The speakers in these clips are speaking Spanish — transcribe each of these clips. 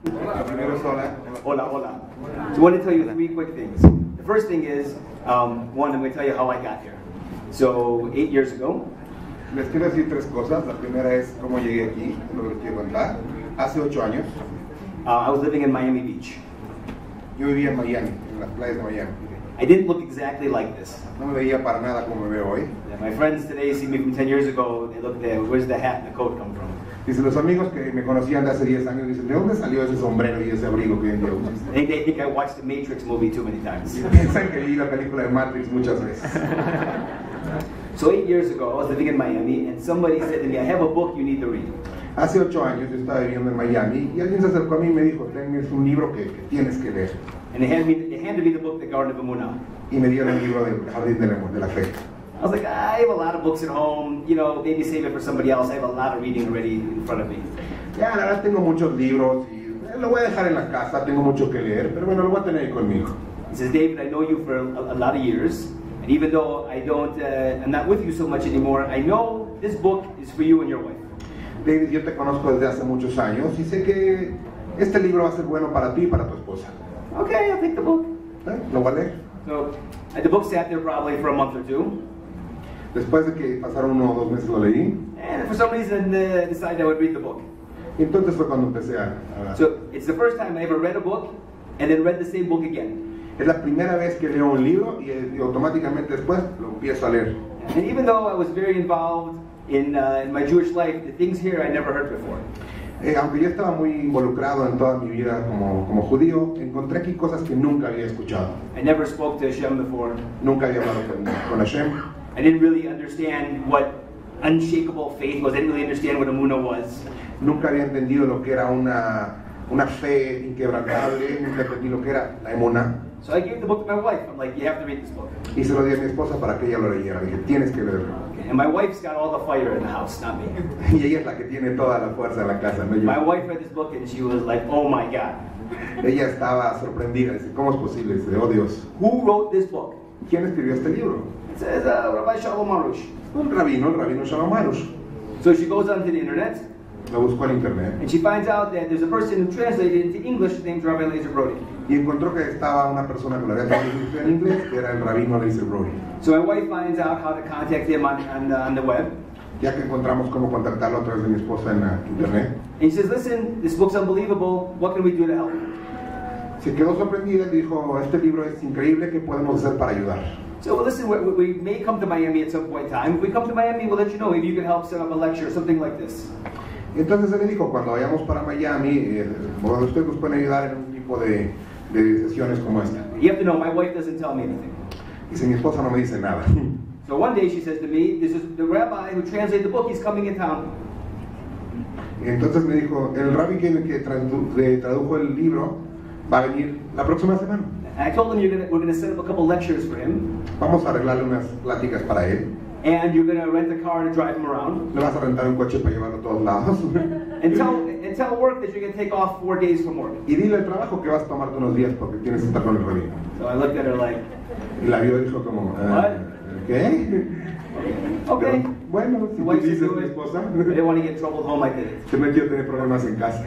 Primero es hola. Hola, hola. So I want to tell you 3 quick things. The first thing is, one, I'm going to tell you how I got here. So 8 years ago, Les quiero decir 3 cosas. La primera es cómo llegué aquí, lo que les quiero contar. Hace 8 años, I was living in Miami Beach. yo vivía en Miami, en las playas de Miami. I didn't look exactly like this. No me veía para nada como me veo hoy. Yeah, my friends today see me from 10 years ago. They look there, where's the hat and the coat come from? Dice, los amigos que me conocían de hace 10 años dicen, ¿de dónde salió ese sombrero y ese abrigo que hoy en día usas? They think I watched the Matrix movie too many times. Y piensan que vi la película de Matrix muchas veces. So 8 years ago, I was living in Miami, and somebody said to me, I have a book you need to read. Hace 8 años yo estaba viviendo en Miami y alguien se acercó a mí y me dijo, tienes un libro que tienes que leer. And they handed me the book, The Garden of Emunah. Y me dieron el libro del Jardín de la Fe. I was like, I have a lot of books at home, you know, maybe save it for somebody else. I have a lot of reading already in front of me. Ya, la verdad tengo muchos libros y lo voy a dejar en la casa, tengo mucho que leer, pero bueno, lo voy a tener ahí conmigo. He says, David, I know you for a lot of years, and even though I'm not with you so much anymore, I know this book is for you and your wife. David, yo te conozco desde hace muchos años y sé que este libro va a ser bueno para ti y para tu esposa. Okay, I'll take the book. Lo voy a leer. So the book sat there probably for a month or 2. Después de que pasaron 1 o 2 meses lo leí. And for some reason, decided I would read the book. Y entonces fue cuando empecé a So it's the first time I ever read a book and then read the same book again. Es la primera vez que leo un libro y automáticamente después lo empiezo a leer. And even though I was very involved in my Jewish life, the things here I never heard before. Aunque yo estaba muy involucrado en toda mi vida como judío, encontré aquí cosas que nunca había escuchado. I never spoke to Hashem before. Nunca había hablado con Hashem. I didn't really understand what unshakable faith was. I didn't really understand what Emunah was. Nunca había entendido lo que era una fe inquebrantable. Nunca entendí lo que era la emuná. So I gave the book to my wife. I'm like, you have to read this book. Y se lo di a mi esposa para que ella lo leyera. Dije, tienes que leerlo. Okay. And my wife's got all the fire in the house, not me. Y ella es la que tiene toda la fuerza en la casa, no yo. My wife read this book and she was like, oh my God. Ella estaba sorprendida. Dice, ¿cómo es posible? Dice, oh Dios. Who wrote this book? ¿Quién escribió este libro? It says Rabbi Shalom Arush. El rabino Shalom Arush. So she goes onto the internet. Lo buscó en internet. And she finds out that there's a person who translated it into English named Rabbi Eliezer Brody. Y encontró que estaba una persona que lo había traducido en inglés, que era el rabino Eliezer Brody. So my wife finds out how to contact him on the web. Ya que encontramos cómo contactarlo a través de mi esposa en internet. And she says, listen, this book's unbelievable. What can we do to help? Se quedó sorprendida y dijo, este libro es increíble, ¿qué podemos hacer para ayudar? So well, listen, we may come to Miami at some point in time. If we come to Miami, we'll let you know. Maybe you can help set up a lecture or something like this. Entonces él le dijo, cuando vayamos para Miami, ustedes nos pueden ayudar en un tipo de sesiones como esta. You have to know, my wife doesn't tell me anything. Dice, mi esposa no me dice nada. So one day she says to me, this is the rabbi who translated the book, he's coming in town. Y entonces me dijo, el rabbi que tradujo el libro va a venir la próxima semana. And I told him we're going to set up a couple lectures for him. Vamos a arreglarle unas pláticas para él. And you're going to rent a car to drive him around. Le vas a rentar un coche para llevarlo a todos lados. And tell work that you're going to take off 4 days from work. Y dile al trabajo que vas a tomarte unos días porque tienes que estar con el rabino. So I looked at her like, y la vio y dijo como, ¿qué? Okay. Pero, bueno, si tú dices mi esposa. I didn't want to get in trouble at home, I did it. Se metió a tener problemas en casa.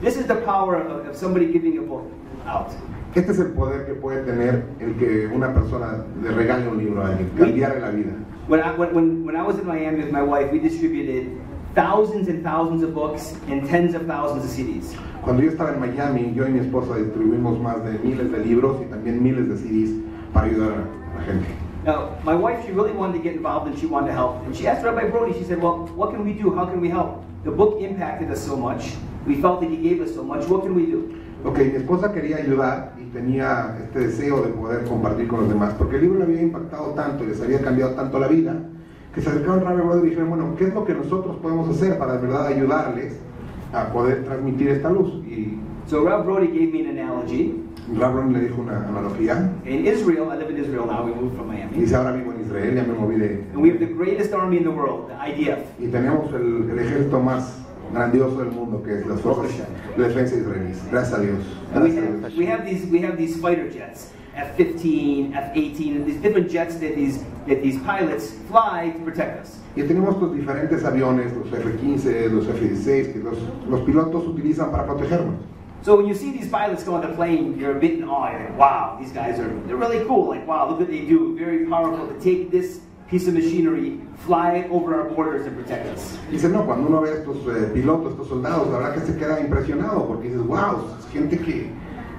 This is the power of somebody giving a book out. Este es el poder que puede tener el que una persona le regale un libro a alguien, cambiarle la vida. When I was in Miami with my wife, we distributed thousands and thousands of books and tens of thousands of CDs. Cuando yo estaba en Miami, yo y mi esposa distribuimos más de miles de libros y también miles de CDs para ayudar a la gente. Now, my wife, she really wanted to get involved and she wanted to help. And she asked Rabbi Brody, she said, well, what can we do? How can we help? The book impacted us so much. We felt that he gave us so much. What can we do? Ok, mi esposa quería ayudar y tenía este deseo de poder compartir con los demás, porque el libro le había impactado tanto y les había cambiado tanto la vida, que se acercaron a Rabbi Brody y dijeron, bueno, ¿qué es lo que nosotros podemos hacer para de verdad ayudarles a poder transmitir esta luz? Y so Rabbi Brody gave me an analogy. Rabbi Brody le dijo una analogía. In Israel, I live in Israel now, we moved from Miami. Dice, ahora vivo en Israel, ya me moví de... And we have the greatest army in the world, the IDF. Y tenemos el ejército más grandioso del mundo, que es las fuerzas de defensa israelíes. Gracias a Dios. We have these fighter jets, F-15, F-18, these different jets that these pilots fly to protect us. Y tenemos estos diferentes aviones, los F-15, los F-16, que los pilotos utilizan para protegernos. So when you see these pilots go on the plane, you're a bit in awe. You're like, wow, these guys they're really cool. Like, wow, look what they do. Very powerful to take this piece of machinery, fly it over our borders and protect us. Dice, no, cuando uno ve a estos pilotos, estos soldados, la verdad que se queda impresionado porque dices, wow, es gente que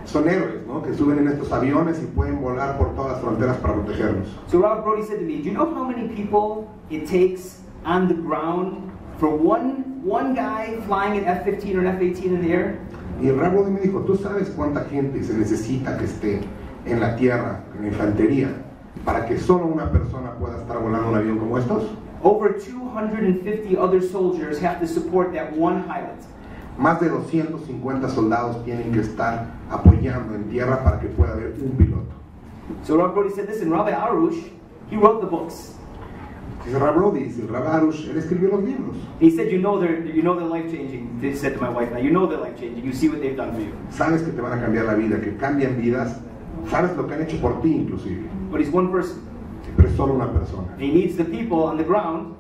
son héroes, ¿no? Que suben en estos aviones y pueden volar por todas las fronteras para protegernos. So Robert Brody said to me, do you know how many people it takes on the ground for one guy flying an F-15 or an F-18 in the air? Y el Rabbi me dijo, ¿tú sabes cuánta gente se necesita que esté en la tierra, en la infantería, para que solo una persona pueda estar volando un avión como estos? Over 250 other soldiers have to support that one pilot. Más de 250 soldados tienen que estar apoyando en tierra para que pueda haber un piloto. So Rabbi Brody said, listen, Rabbi Arush, he wrote the books. Dice Rabbi Brody, dice el Rabbi Arush, él escribió los libros. He said, you know they're life-changing. He said to my wife, now you know they're life-changing. You see what they've done for you. Sabes que te van a cambiar la vida, que cambian vidas. Sabes lo que han hecho por ti, inclusive. But he's one person. Pero es solo una persona. He needs the people on the ground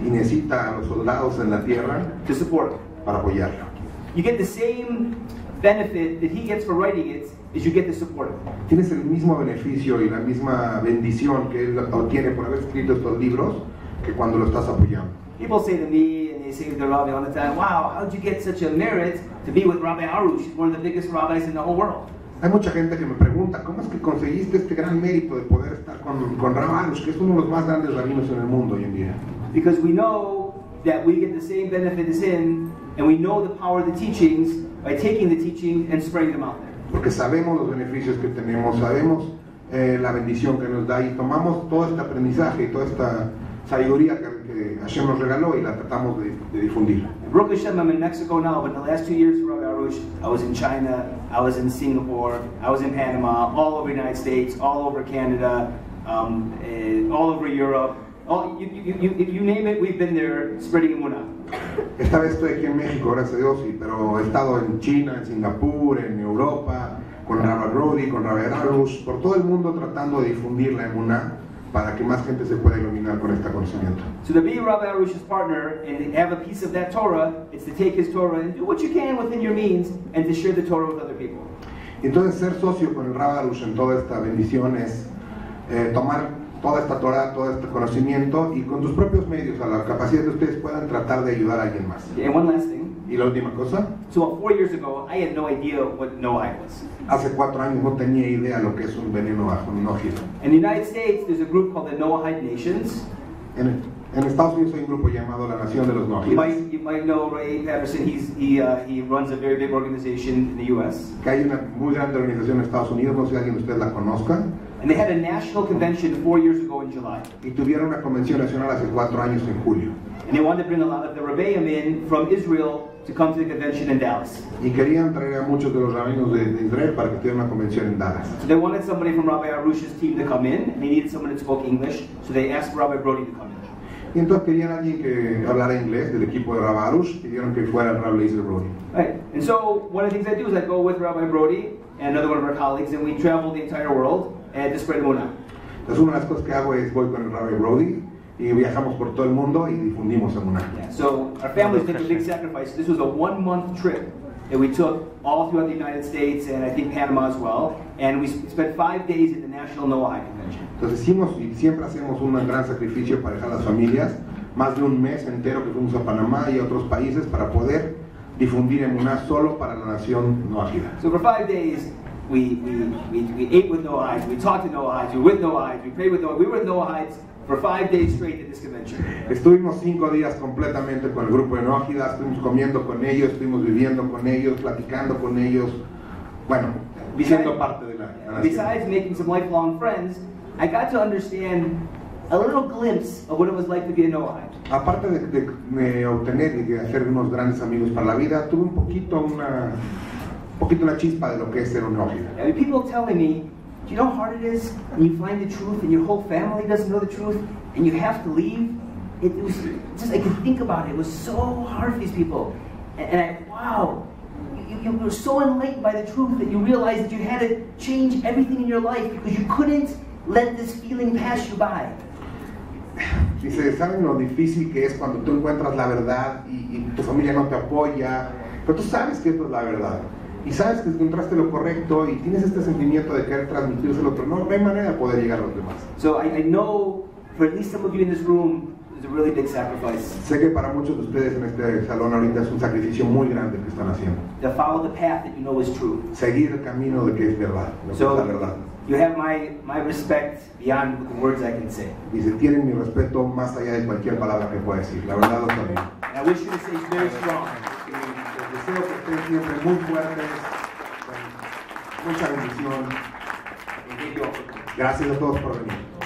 Y necesita a los soldados en la tierra to support him. para apoyarlo. You get the same benefit that he gets for writing it as you get to support him. Tienes el mismo beneficio y la misma bendición que él obtiene por haber escrito estos libros que cuando lo estás apoyando. People say to me, and they say to the rabbi all the time, wow, how'd you get such a merit to be with Rabbi Arush? He's one of the biggest rabbis in the whole world. Hay mucha gente que me pregunta, ¿cómo es que conseguiste este gran mérito de poder estar con Rabbi Arush, que es uno de los más grandes rabinos en el mundo hoy en día? Because we know that we get the same benefit as him, and we know the power of the teachings by taking the teaching and spreading them out there. Porque sabemos los beneficios que tenemos, sabemos la bendición que nos da y tomamos todo este aprendizaje y toda esta sabiduría que Hashem nos regaló y la tratamos de difundir. Baruch Hashem, I'm in Mexico now, but in the last 2 years, Rabbi Arush, I was in China, I was in Singapore, I was in Panama, all over the United States, all over Canada, all over Europe. You name it, we've been there spreading Emunah. Esta vez estoy aquí en México, gracias a Dios, pero he estado en China, en Singapur, en Europa, con Rabbi Brody, con Rabbi Arush, por todo el mundo tratando de difundir la Emunah para que más gente se pueda iluminar con este conocimiento. So to be Rabbi Arush's partner and to have a piece of that Torah, it's to take his Torah and do what you can within your means and to share the Torah with other people. Y entonces ser socio con el Rabbi Arush en toda esta bendición es tomar toda esta Torah, todo este conocimiento y con tus propios medios, a la capacidad de ustedes puedan tratar de ayudar a alguien más. And one last thing. Y la última cosa. So 4 years ago, I had no idea what Noahide was. Hace 4 años no tenía idea lo que es un veneno bajo un Noájidas. In the United States, there's a group called the Noahide Nations. En Estados Unidos hay un grupo llamado la Nación de los Noájidas. You might know Ray Patterson. He runs a very big organization in the U.S. Que hay una muy grande organización en Estados Unidos, no sé si alguien de ustedes la conozca. And they had a national convention 4 years ago in July. Y tuvieron una convención nacional hace 4 años en julio. And they wanted to bring a lot of the Rebbeim in from Israel to come to the convention in Dallas. Y querían traer a muchos de los rabinos de Israel para que tuvieran una convención en Dallas. So they wanted somebody from Rabbi Arush's team to come in, and they needed someone that spoke English, so they asked Rabbi Brody to come in. Y entonces querían a alguien que hablara inglés del equipo de Rabbi Arush, pidieron que fuera el Rabbi Brody. Right. And so one of the things I do is I go with Rabbi Brody and another one of our colleagues, and we travel the entire world to spread Emunah. Entonces una de las cosas que hago es voy con el Rabbi Brody y viajamos por todo el mundo y difundimos Emunah. Yeah. So our families took a big sacrifice. This was a 1-month trip that we took all throughout the United States and I think Panama as well. And we spent 5 days at the National Noahide Convention. Entonces hicimos y siempre hacemos un gran sacrificio para dejar a las familias, más de un mes entero que fuimos a Panamá y a otros países para poder difundir Emunah solo para la nación Noájida. So for 5 days, we ate with Noahides, we talked to Noahides, we were with Noahides, we prayed with Noahides. We were with Noahides for 5 days straight at this convention. Estuvimos 5 días completamente con el grupo de Noájidas, estuvimos comiendo con ellos, estuvimos viviendo con ellos, platicando con ellos, bueno, siendo parte de la nación. Besides making some lifelong friends, I got to understand a little glimpse of what it was like to be a Noahide. Aparte de obtener y de hacer unos grandes amigos para la vida, tuve un poquito una chispa de lo que es ser un Noahide. I mean, people telling me, do you know how hard it is when you find the truth and your whole family doesn't know the truth and you have to leave? It was just, I could think about it. It was so hard for these people. And wow, you were so enlightened by the truth that you realized that you had to change everything in your life because you couldn't let this feeling pass you by. Dice, ¿saben lo difícil que es cuando tú encuentras la verdad y tu familia no te apoya? Pero tú sabes que esto es la verdad. y sabes que encontraste lo correcto y tienes este sentimiento de querer transmitírselo, pero no hay manera de poder llegar a los demás. So I know for at least some of you in this room, it's a really big sacrifice. Sé que para muchos de ustedes en este salón ahorita es un sacrificio muy grande que están haciendo. To follow the path that you know is true. Seguir el camino de que es verdad, lo que es la verdad. You have my respect beyond the words I can say. Dice, tienen mi respeto más allá de cualquier palabra que pueda decir. La verdad lo también. And I wish you to stay very strong. Les deseo que estén siempre muy fuertes, con mucha bendición. And thank you all for coming. Gracias a todos por venir.